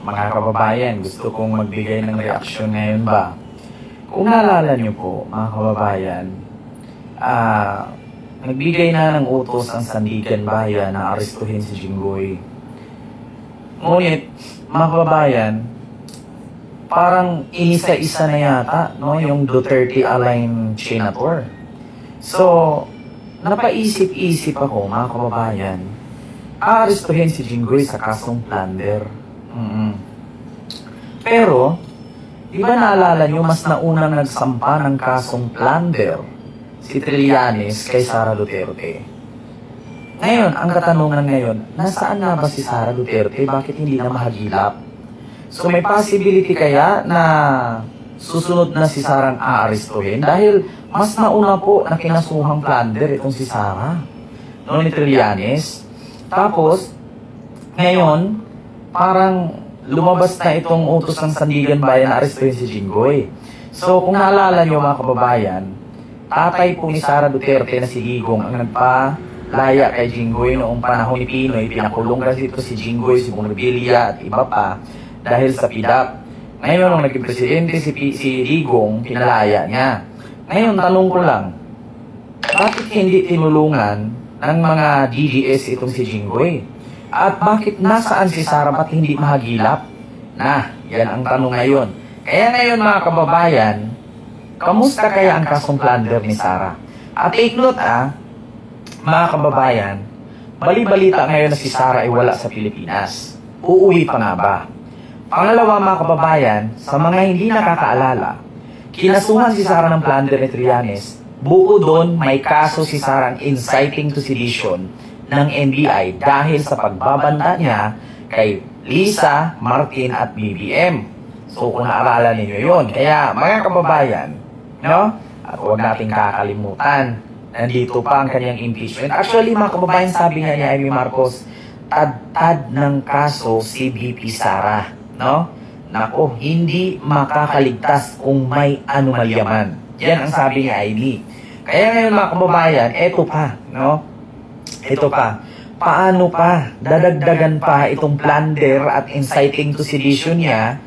Mga kababayan, gusto kong magbigay ng reaksyon ngayon ba? Kung naalala niyo po, mga kababayan, nagbigay na ng utos ang Sandigan Bayan na arestuhin si Jinggoy. Ngunit, mga kababayan, parang inisa-isa na yata, no, yung Duterte-aligned senator. So, napaisip-isip ako, mga kababayan, aarestuhin si Jinggoy sa kasong plunder. Pero, di ba naalala nyo, mas naunang nagsampa ng kasong plunder si Trillanes kay Sara Duterte. Ngayon, ang katanungan ngayon, nasaan na ba si Sara Duterte? Bakit hindi na mahagilap? So may possibility kaya na susunod na si Sarang aarestuhin? Dahil mas nauna po na kinasuhang plunder itong si Sara, no, ni Trillanes. Tapos, ngayon, parang lumabas na itong utos ng Sandigan Bayan na arestuhin si Jinggoy. So kung naalala nyo, mga kababayan, tatay po ni Sara Duterte na si Digong ang nagpalaya kay Jinggoy noong panahon ni Pinoy. Pinakulong kasi ito si Jinggoy, si Bongvilla at iba pa dahil sa PDAP. Ngayon, nung naging presidente si Digong, pinalaya niya. Ngayon, tanong ko lang, bakit hindi tinulungan ng mga DDS itong si Jinggoy? At bakit nasaan si Sara, ba't hindi mahagilap? Yan ang tanong ngayon. Kaya ngayon, mga kababayan, kamusta kaya ang kasong plunder ni Sara? At take note, mga kababayan, bali-balita ngayon na si Sara ay wala sa Pilipinas. Uuwi pa nga ba? Pangalawa, mga kababayan, sa mga hindi nakakaalala, kinasuhan si Sara ng plunder ni Trillanes. Buo doon, may kaso si Sarang inciting to sedition ng NBI dahil sa pagbabanta niya kay Lisa, Martin at BBM. So kung naaalala ninyo yun. Kaya mga kababayan, no? At huwag nating kakalimutan, nandito pa ang kanyang impeachment. Actually, mga kababayan, sabi nga ni Amy Marcos, tad-tad ng kaso si VP Sara, no? Nako, hindi makakaligtas kung may anomalya man. Yan ang sabi ni Amy. Kaya ngayon, mga kababayan, eto pa, no? Ito pa, paano pa dadagdagan pa itong plunder at inciting to sedition niya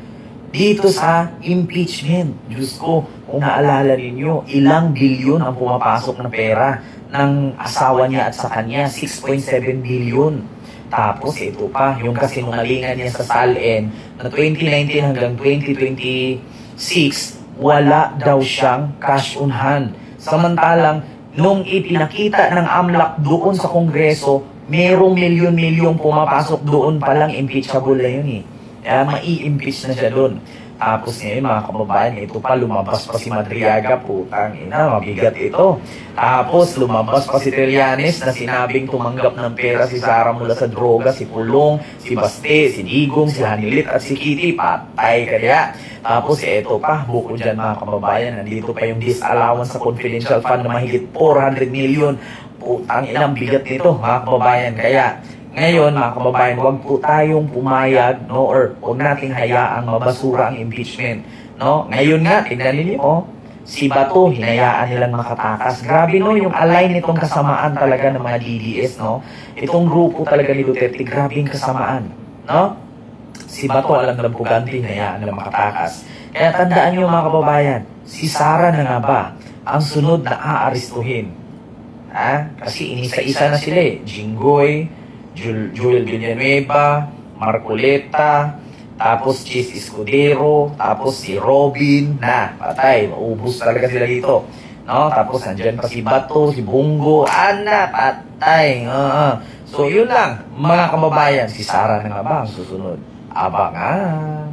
dito sa impeachment? Diyos ko, kung naalala ninyo, ilang bilyon ang pumapasok ng pera ng asawa niya at sa kanya, 6.7 billion. Tapos ito pa, yung kasinungalingan niya sa SALN na 2019 hanggang 2026, wala daw siyang cash on hand. Samantalang, nung ipinakita ng AMLAC doon sa Kongreso, merong milyon-milyong pumapasok doon, palang impeachable na yun . Mai-impeach na siya doon. Tapos ngayon, mga kababayan, ito pa, lumabas pa si Madriaga, putang ina, mabigat ito. Tapos lumabas pa si Trillanes na sinabing tumanggap ng pera si Sara mula sa droga, si Pulong, si Baste, si Digong, si Hanilit at si Kitty, patay kaya. Tapos ito pa, bukod dyan, mga kababayan, nandito pa yung disallowance sa confidential fund na mahigit 400 million. Putang inang bigat nito, mga kababayan. Kaya ngayon, mga kababayan, huwag po tayong pumayag, no, or huwag nating hayaang mabasura ang impeachment, no? Ngayon nga, tingnan niyo, si Bato, hinayaan nilang makatakas. Grabe, no, yung align nitong kasamaan talaga ng mga DDS, no? Itong grupo talaga ni Duterte, grabe yung kasamaan, no? Si Bato, alam ng pugante, hinayaan nilang makatakas. Kaya tandaan niyo, mga kababayan, si Sara na nga ba ang sunod na aarestuhin? Kasi inisa-isa na sila Jinggoy, Joel Villanueva, Marcoleta, tapos Chis Escudero, tapos si Robin, patay, maubos talaga sila dito. No? Tapos nandyan pa si Bato, si Bungo, patay. So yun lang, mga kababayan, si Sara na nga ba ang susunod? Abangan!